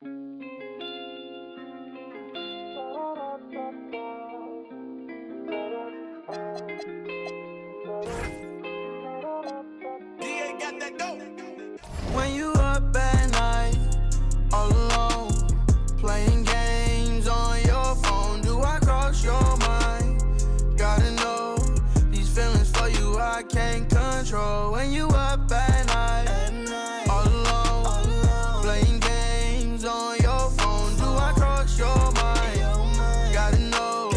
When you up at night, all alone, playing games on your phone, do I cross your mind? Gotta know, these feelings for you I can't control. When you up at night, all alone, playing games on your phone, do I cross your mind? Gotta know,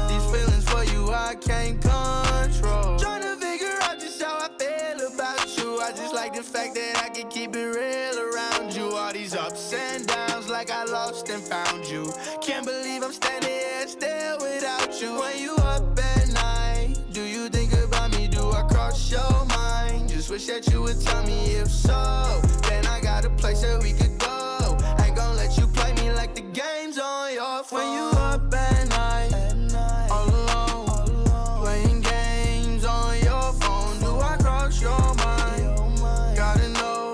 these feelings for you I can't control. Trying to figure out just how I feel about you. I just like the fact that I can keep it real around you. All these ups and downs like I lost and found you. Can't believe I'm standing here still without you. When you up at night, do you think about me? Do I cross your mind? Just wish that you would tell me if so. Then I got a place that we could go. Ain't gonna let you play me like the game's on your phone. When you up at night, all alone, playing games on your phone, do I cross your mind? Gotta know,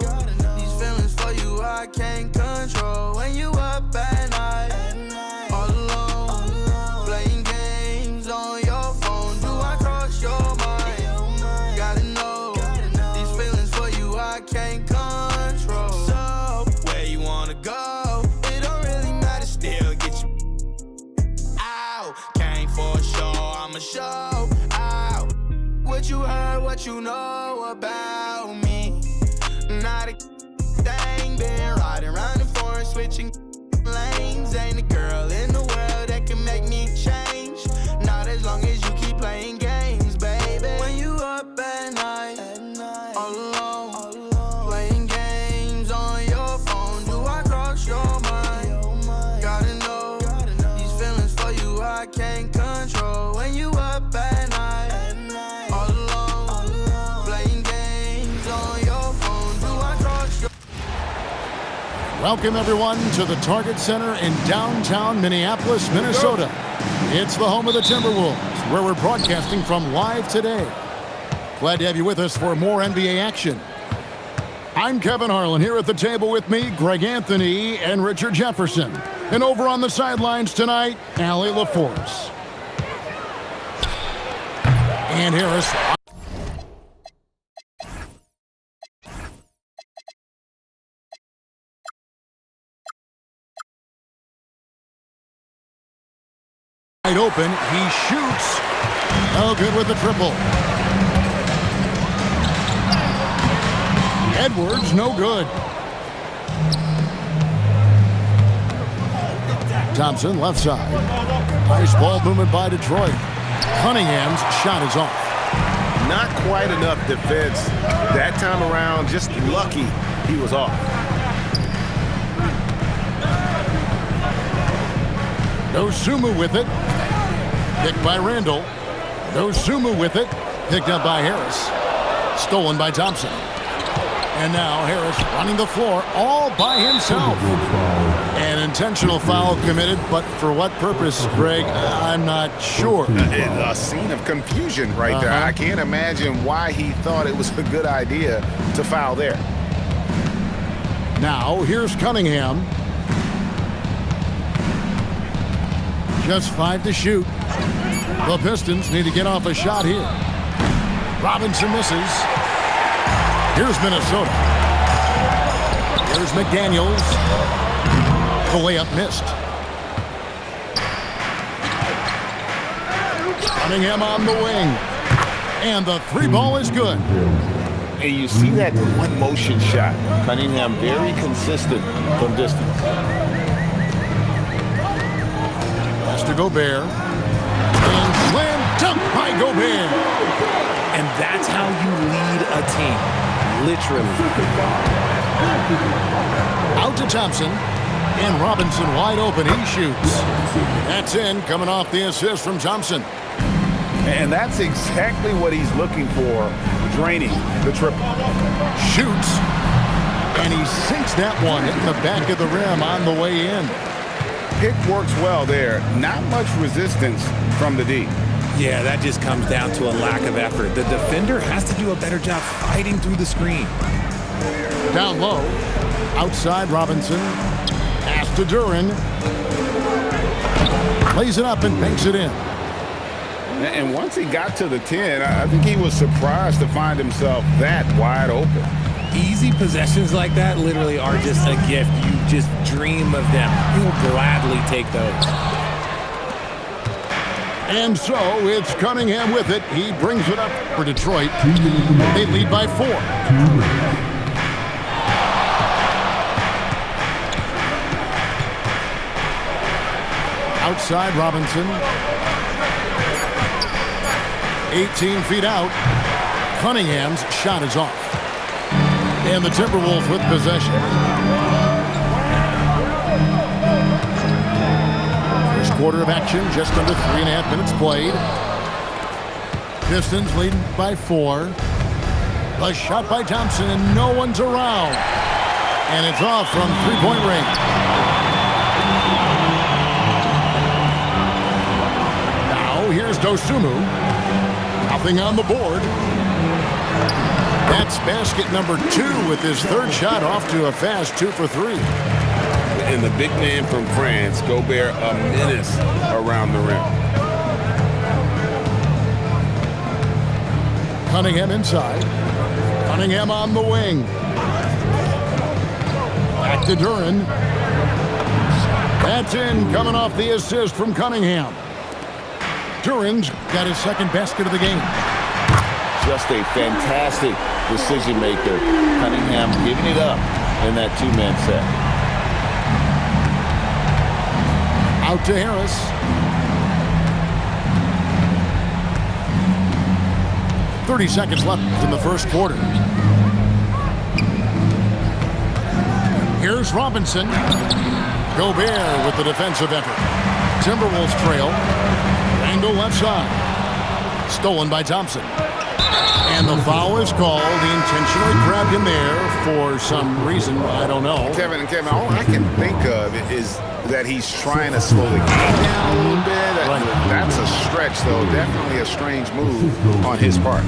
these feelings for you I can't control. When you up at night, all alone, playing games on your phone, do I cross your mind? Gotta know, these feelings for you I can't control. So, where you wanna go? It don't really matter, still get you out. Came for a show, I'ma show out. What you heard, what you know about me. Not a thing, been riding around the forest, switching lanes. Ain't a girl in the world that can make me change. Not as long as you keep playing games, baby. When you up at night, all alone, playing games on your phone, do I cross your mind? Gotta know, these feelings for you I can't control. When you up at night, all alone, playing games on your phone, do I cross your Welcome, everyone, to the Target Center in downtown Minneapolis, Minnesota. It's the home of the Timberwolves, where we're broadcasting from live today. Glad to have you with us for more NBA action. I'm Kevin Harlan. Here at the table with me, Greg Anthony and Richard Jefferson. And over on the sidelines tonight, Allie LaForce. And Harris. Wide open, he shoots. Oh, good with the triple. Edwards, no good. Thompson, left side. Nice ball movement by Detroit. Cunningham's shot is off. Not quite enough defense that time around. Just lucky he was off. Dosunmu with it. Picked by Randall. Dosunmu with it. Picked up by Harris. Stolen by Thompson. And now Harris running the floor all by himself. An intentional foul committed, but for what purpose, Greg? I'm not sure. A scene of confusion right there. I can't imagine why he thought it was a good idea to foul there. Now here's Cunningham. Just 5 to shoot. The Pistons need to get off a shot here. Robinson misses. Here's Minnesota. Here's McDaniels. The layup missed. Cunningham on the wing. And the three ball is good. And you see that one motion shot. Cunningham very consistent from distance. Pass to Gobert. And slam dunk by Gobert. And that's how you lead a team. Literally. Out to Thompson. And Robinson wide open. He shoots. That's in, coming off the assist from Thompson. And that's exactly what he's looking for, draining the triple. Shoots. And he sinks that one, hitting the back of the rim on the way in. Pick works well there. Not much resistance from the D. Yeah, that just comes down to a lack of effort. The defender has to do a better job fighting through the screen. Down low. Outside Robinson. Pass to Duren. Lays it up and banks it in. And once he got to the 10, I think he was surprised to find himself that wide open. Easy possessions like that literally are just a gift. You just dream of them. He'll gladly take those. And so it's Cunningham with it. He brings it up for Detroit. They lead by 4. Outside Robinson. 18 feet out. Cunningham's shot is off. And the Timberwolves with possession. First quarter of action, just under 3.5 minutes played. Pistons leading by 4. A shot by Thompson, and no one's around. And it's off from three-point range. Now here's Dosunmu. Nothing on the board. That's basket number 2 with his third shot off to a fast 2 for 3. And the big man from France, Gobert, a menace around the rim. Cunningham inside. Cunningham on the wing. Back to Duren. That's in, coming off the assist from Cunningham. Duren's got his second basket of the game. Just a fantastic decision maker. Cunningham giving it up in that two-man set. Out to Harris. .30 seconds left in the first quarter. Here's Robinson. Gobert with the defensive effort. Timberwolves trail. Angle left side. Stolen by Thompson. And the foul is called. He intentionally grabbed him there for some reason. I don't know. Kevin, all I can think of is that he's trying to slow the game down a little bit. That's a stretch, though. Definitely a strange move on his part.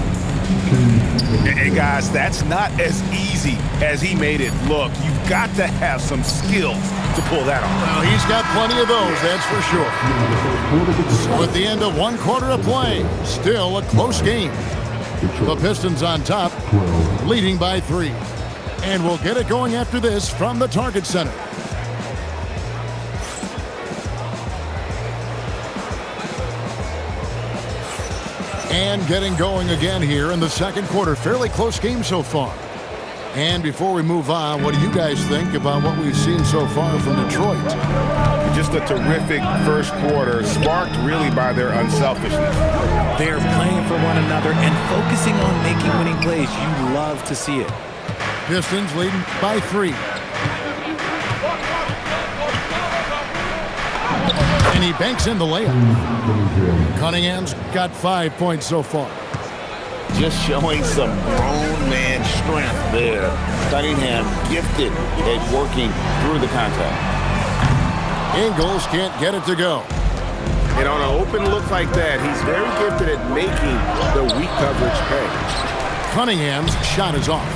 And guys, that's not as easy as he made it look. You've got to have some skills to pull that off. Well, he's got plenty of those, that's for sure. So at the end of one quarter of play, still a close game. The Pistons on top, leading by 3. And we'll get it going after this from the Target Center. And getting going again here in the second quarter. Fairly close game so far. And before we move on, what do you guys think about what we've seen so far from Detroit? Just a terrific first quarter, sparked really by their unselfishness. They're playing for one another and focusing on making winning plays. You love to see it. Pistons leading by 3. And he banks in the layup. Cunningham's got 5 points so far. Just showing some grown man strength there. Cunningham gifted at working through the contact. Ingles can't get it to go. And on an open look like that, he's very gifted at making the weak coverage pay. Cunningham's shot is off.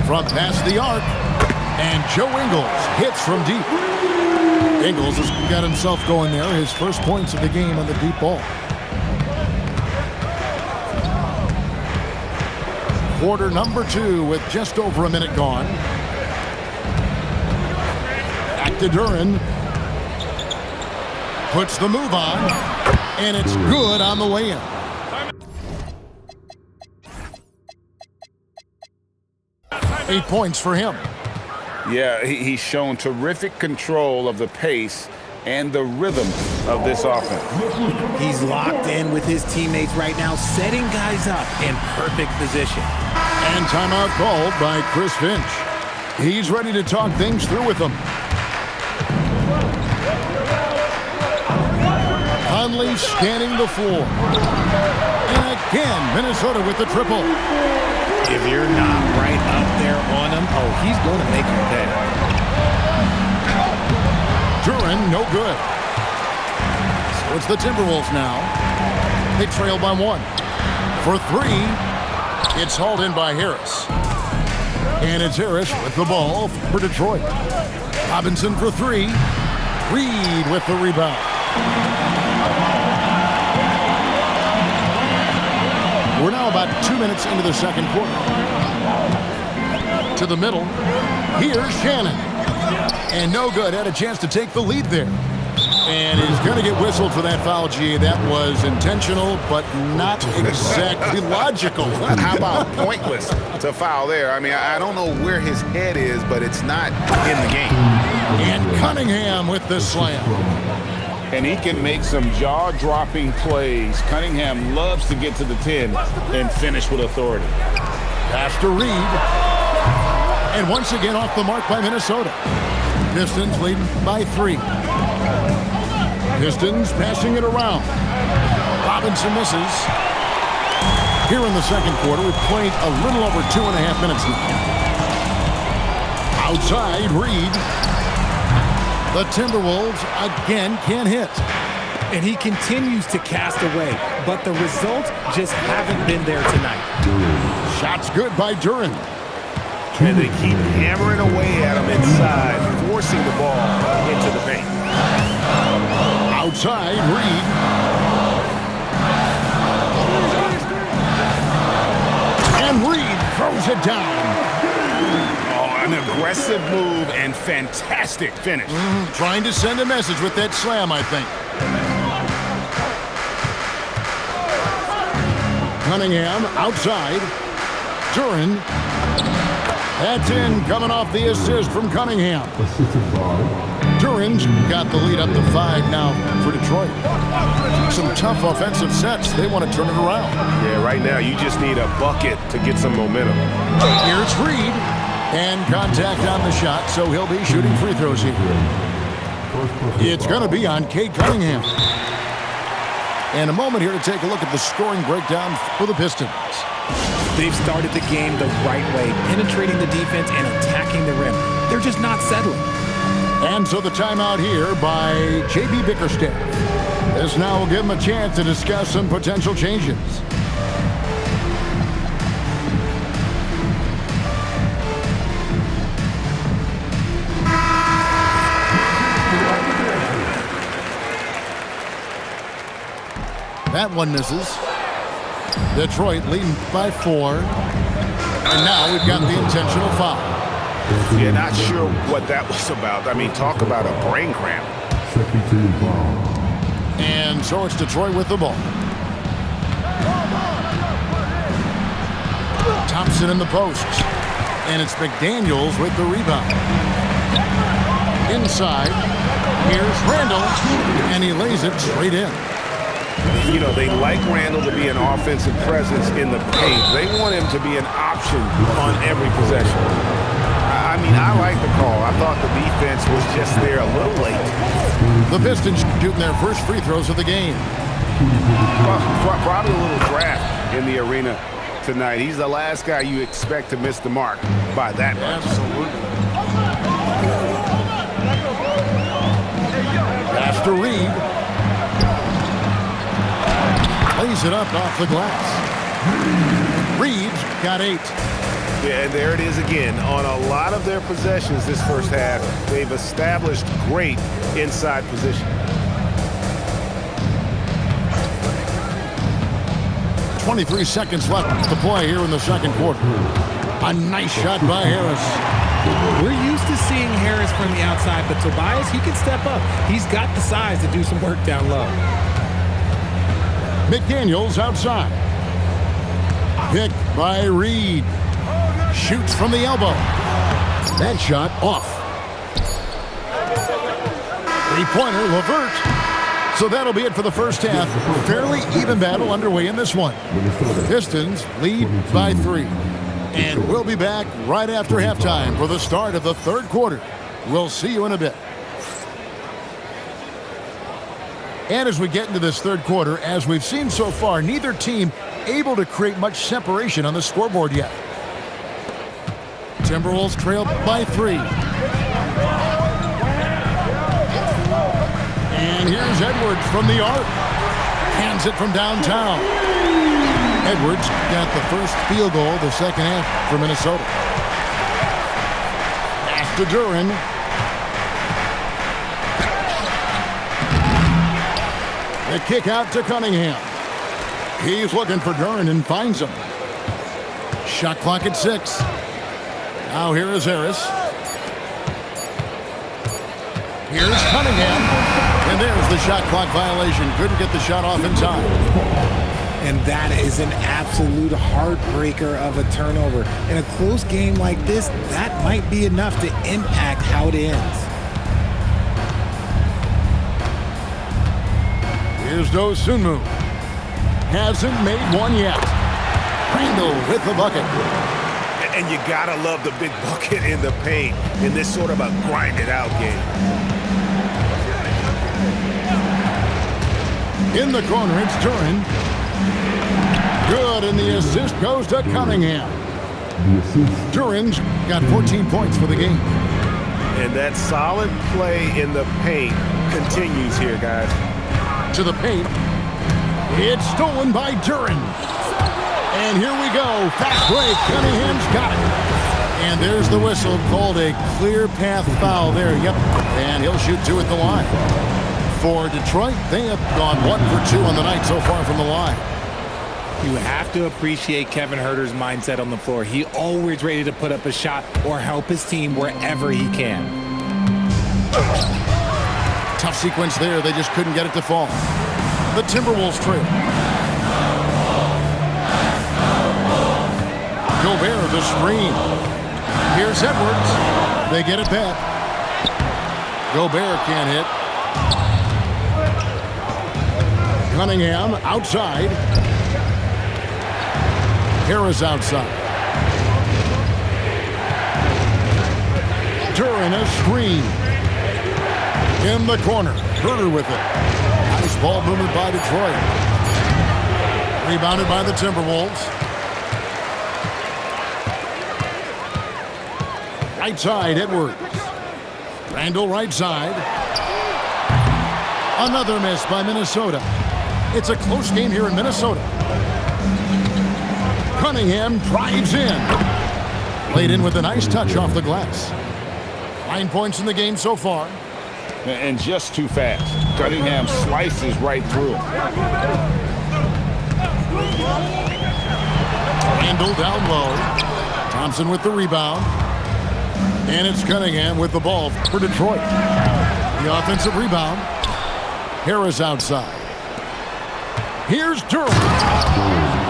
From past the arc, and Joe Ingles hits from deep. Ingles has got himself going there, his first points of the game on the deep ball. Quarter number 2 with just over a minute gone. Back to Duren. Puts the move on, and it's good on the way in. Eight points for him. Yeah, he's shown terrific control of the pace and the rhythm of this offense. He's locked in with his teammates right now, setting guys up in perfect position. And timeout called by Chris Finch. He's ready to talk things through with them. Conley scanning the floor. And again, Minnesota with the triple. If you're not right up there on him, he's going to make you pay. Duren, no good. So it's the Timberwolves now. They trail by 1. For 3, it's hauled in by Harris. And it's Harris with the ball for Detroit. Robinson for three. Reed with the rebound. We're now about 2 minutes into the second quarter. To the middle. Here's Shannon. And no good. Had a chance to take the lead there. And he's going to get whistled for that foul, G. That was intentional, but not exactly logical. How about pointless to foul there? I mean, I don't know where his head is, but it's not in the game. And Cunningham with the slam. And he can make some jaw-dropping plays. Cunningham loves to get to the 10 and finish with authority. Pass to Reed. And once again off the mark by Minnesota. Pistons leading by 3. Pistons passing it around. Robinson misses. Here in the second quarter, we've played a little over 2.5 minutes now. Outside, Reed. The Timberwolves again can't hit. And he continues to cast away, but the results just haven't been there tonight. Shots good by Duren. And they keep hammering away at him inside, forcing the ball into the paint. Outside, Reed. And Reed throws it down. Oh, an aggressive move and fantastic finish. Trying to send a message with that slam, I think. Cunningham outside. Duren. That's in, coming off the assist from Cunningham. Duren's got the lead up to 5 now for Detroit. Some tough offensive sets. They want to turn it around. Yeah, right now you just need a bucket to get some momentum. Here's Reed. And contact on the shot, so he'll be shooting free throws here. It's going to be on Cade Cunningham. And a moment here to take a look at the scoring breakdown for the Pistons. They've started the game the right way, penetrating the defense and attacking the rim. They're just not settling. And so the timeout here by J.B. Bickerstaff. This now will give him a chance to discuss some potential changes. That one misses. Detroit leading by 4. And now we've got the intentional foul. Yeah, not sure what that was about. I mean, talk about a brain cramp. And so it's Detroit with the ball. Thompson in the posts. And it's McDaniels with the rebound. Inside. Here's Randall. And he lays it straight in. You know, they like Randall to be an offensive presence in the paint. They want him to be an option on every possession. I mean, I like the call. I thought the defense was just there a little late. The Pistons shooting their first free throws of the game. Probably a little draft in the arena tonight. He's the last guy you expect to miss the mark by that much. Absolutely. Pass to Reed. Lays it up off the glass. Reed's got 8. Yeah, and there it is again. On a lot of their possessions this first half, they've established great inside position. 23 seconds left to play here in the second quarter. A nice shot by Harris. We're used to seeing Harris from the outside, but Tobias, he can step up. He's got the size to do some work down low. McDaniels outside. Pick by Reed. Shoots from the elbow. That shot off. Three-pointer, LeVert. So that'll be it for the first half. Fairly even battle underway in this one. Pistons lead by 3. And we'll be back right after halftime for the start of the third quarter. We'll see you in a bit. And as we get into this third quarter, as we've seen so far, neither team able to create much separation on the scoreboard yet. Timberwolves trail by 3. And here's Edwards from the arc. Hands it from downtown. Edwards got the first field goal of the second half for Minnesota. to Duren. The kick out to Cunningham. He's looking for Duren and finds him. Shot clock at 6. Now here is Harris. Here's Cunningham. And there's the shot clock violation. Couldn't get the shot off in time. And that is an absolute heartbreaker of a turnover. In a close game like this, that might be enough to impact how it ends. Here's Dosunmu. Hasn't made one yet. Randall with the bucket. And you gotta love the big bucket in the paint in this sort of a grinded-out game. In the corner, it's Duren. Good, and the assist goes to Cunningham. Duren's got 14 points for the game. And that solid play in the paint continues here, guys. To the paint. It's stolen by Duren. And here we go. Fast break. Cunningham's got it. And there's the whistle, called a clear path foul there. Yep. And he'll shoot 2 at the line. For Detroit, they have gone 1 for 2 on the night so far from the line. You have to appreciate Kevin Huerter's mindset on the floor. He always ready to put up a shot or help his team wherever he can. Tough sequence there. They just couldn't get it to fall. The Timberwolves trail. Gobert, the screen. Here's Edwards. They get it back. Gobert can't hit. Cunningham outside. Harris outside. Duren a screen. In the corner. Huerter with it. Nice ball movement by Detroit. Rebounded by the Timberwolves. Right side, Edwards. Randall right side. Another miss by Minnesota. It's a close game here in Minnesota. Cunningham drives in. Played in with a nice touch off the glass. 9 points in the game so far. And just too fast. Cunningham slices right through him. Randall down low. Thompson with the rebound. And it's Cunningham with the ball for Detroit. The offensive rebound. Harris outside. Here's Duren.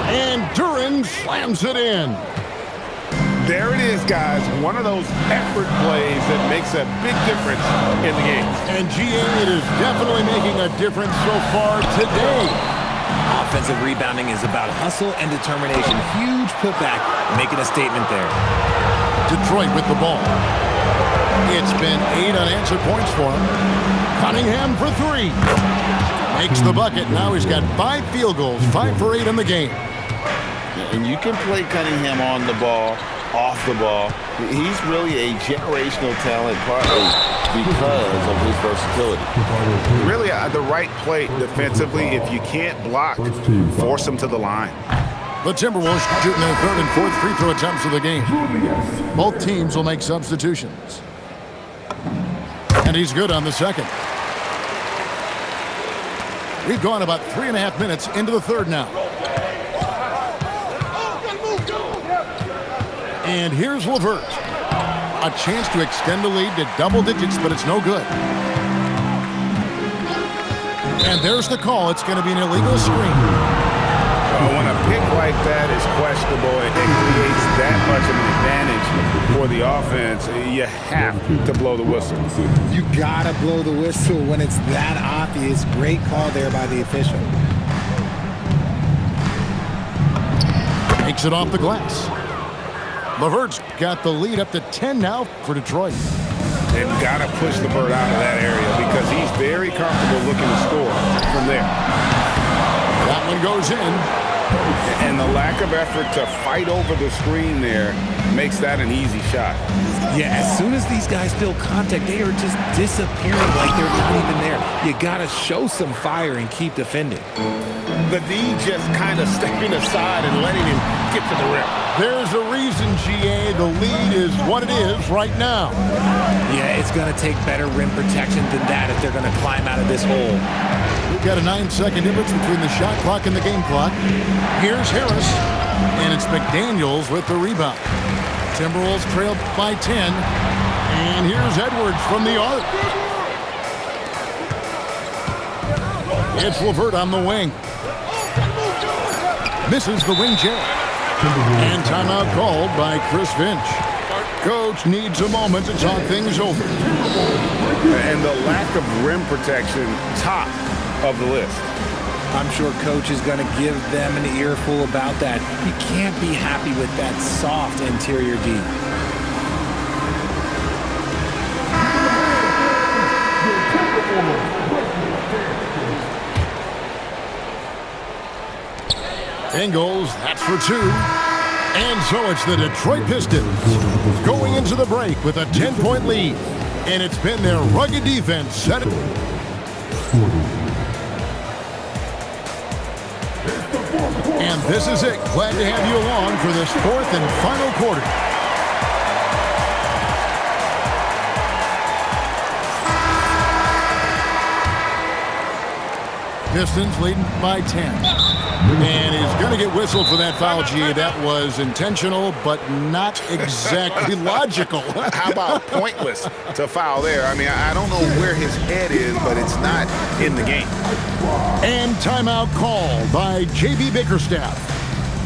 And Duren slams it in. There it is, guys. One of those effort plays that makes a big difference in the game. And GA, it is definitely making a difference so far today. Offensive rebounding is about hustle and determination. Huge putback, making a statement there. Detroit with the ball. It's been 8 unanswered points for him. Cunningham for 3. Makes the bucket. Now he's got 5 field goals, 5 for 8 in the game. And you can play Cunningham on the ball, off the ball. He's really a generational talent, partly because of his versatility. Really, the right play defensively. If you can't block, force him to the line. The Timberwolves shooting their 3rd and 4th free throw attempts of the game. Both teams will make substitutions. And he's good on the second. We've gone about 3.5 minutes into the 3rd now. And here's LeVert. A chance to extend the lead to double digits, but it's no good. And there's the call. It's going to be an illegal screen. When a pick like that is questionable, it creates that much of an advantage for the offense. You have to blow the whistle. You gotta blow the whistle when it's that obvious. Great call there by the official. Takes it off the glass. LeVert's got the lead up to 10 now for Detroit. They've got to push LeVert out of that area because he's very comfortable looking to score from there. That one goes in. And the lack of effort to fight over the screen there makes that an easy shot. Yeah, as soon as these guys feel contact, they are just disappearing like they're not even there. You got to show some fire and keep defending. The D just kind of stepping aside and letting him get to the rim. There's a reason, GA. The lead is what it is right now. Yeah, it's going to take better rim protection than that if they're going to climb out of this hole. We've got a 9-second difference between the shot clock and the game clock. Here's Harris, and it's McDaniels with the rebound. Timberwolves trail by 10, and here's Edwards from the arc. It's LeVert on the wing. Misses the wing check. And timeout called by Chris Finch. Coach needs a moment to talk things over. And the lack of rim protection, top of the list. I'm sure Coach is going to give them an earful about that. You can't be happy with that soft interior D. Ingles, that's for 2. And so it's the Detroit Pistons going into the break with a 10-point lead. And it's been their rugged defense set it. And this is it. Glad to have you along for this 4th and final quarter. Pistons leading by 10. And he's going to get whistled for that foul, G. That was intentional, but not exactly logical. How about pointless to foul there? I mean, I don't know where his head is, but it's not in the game. And timeout called by J.B. Bickerstaff.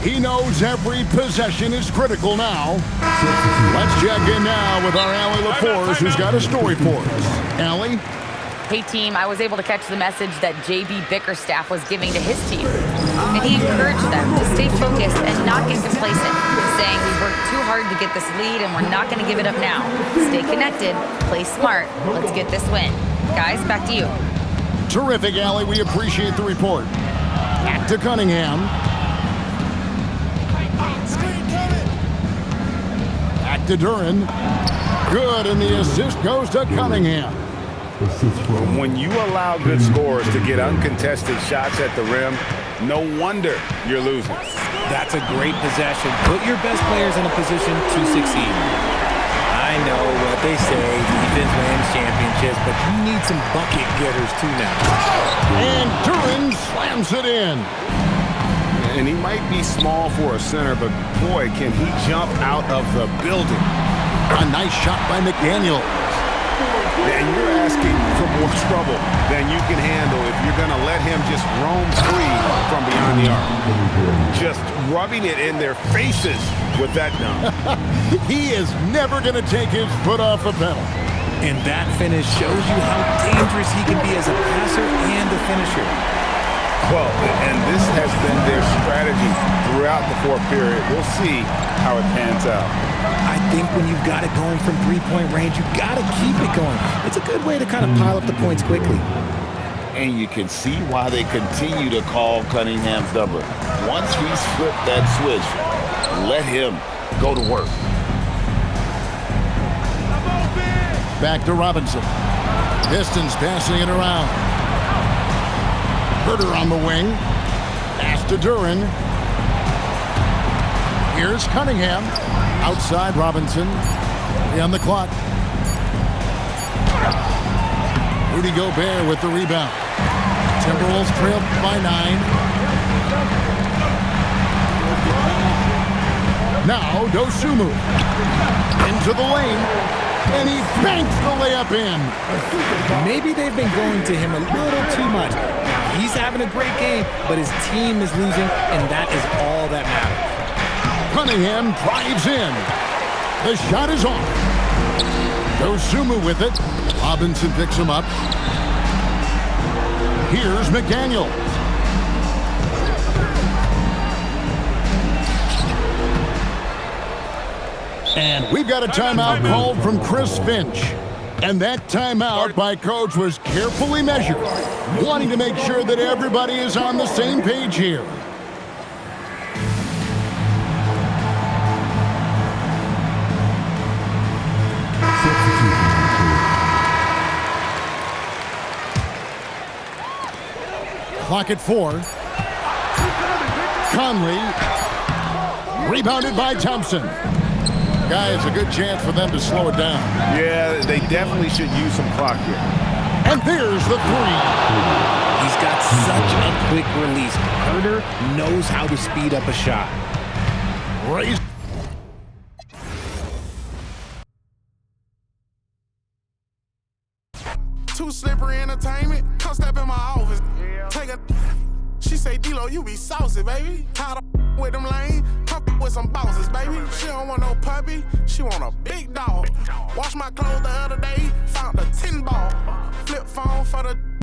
He knows every possession is critical now. Let's check in now with our Allie LaForce, who's got a story for us. Allie? Hey, team, I was able to catch the message that J.B. Bickerstaff was giving to his team. And he encouraged them to stay focused and not get complacent, saying we worked too hard to get this lead and we're not going to give it up now. Stay connected, play smart, let's get this win. Guys, back to you. Terrific, Allie. We appreciate the report. Back to Cunningham. Back to Duren. Good, and the assist goes to Cunningham. When you allow good scorers to get uncontested shots at the rim, no wonder you're losing. That's a great possession. Put your best players in a position to succeed. I know what they say, defense wins championships, but you need some bucket getters too now. And Duren slams it in. And he might be small for a center, but boy, can he jump out of the building. A nice shot by McDaniel. And you're asking for more trouble than you can handle if you're going to let him just roam free from beyond the arc. Just rubbing it in their faces with that dunk. He is never going to take his foot off the pedal. And that finish shows you how dangerous he can be as a passer and a finisher. Well, and this has been their strategy throughout the fourth period. We'll see how it pans out. I think when you've got it going from three-point range, you've got to keep it going. It's a good way to kind of pile up the points quickly. And you can see why they continue to call Cunningham's number. Once he's flipped that switch, let him go to work. Back to Robinson. Pistons passing it around. Herter on the wing. Pass to Duren. Here's Cunningham. Outside Robinson. On the clock. Rudy Gobert with the rebound. Timberwolves trail by 9. Now Dosunmu. Into the lane. And he banks the layup in. Maybe they've been going to him a little too much. Now, he's having a great game, but his team is losing, and that is all that matters. Cunningham drives in. The shot is off. Dosunmu with it. Robinson picks him up. Here's McDaniel. And we've got a timeout called from Chris Finch. And that timeout by Coach was carefully measured, wanting to make sure that everybody is on the same page here. Clock at 4. Conley. Rebounded by Thompson. Guys, a good chance for them to slow it down. Yeah, they definitely should use some clock here. And there's the three. He's got such a quick release. Herder knows how to speed up a shot. Raise. Too slippery entertainment. Come step in my office. Take a. She say, D-Lo, you be saucy, baby. Tired of with them lame. Come with some bosses, baby. She don't want no puppy. She want a big dog. Wash my clothes the other day. Found a 10 ball. Flip phone for the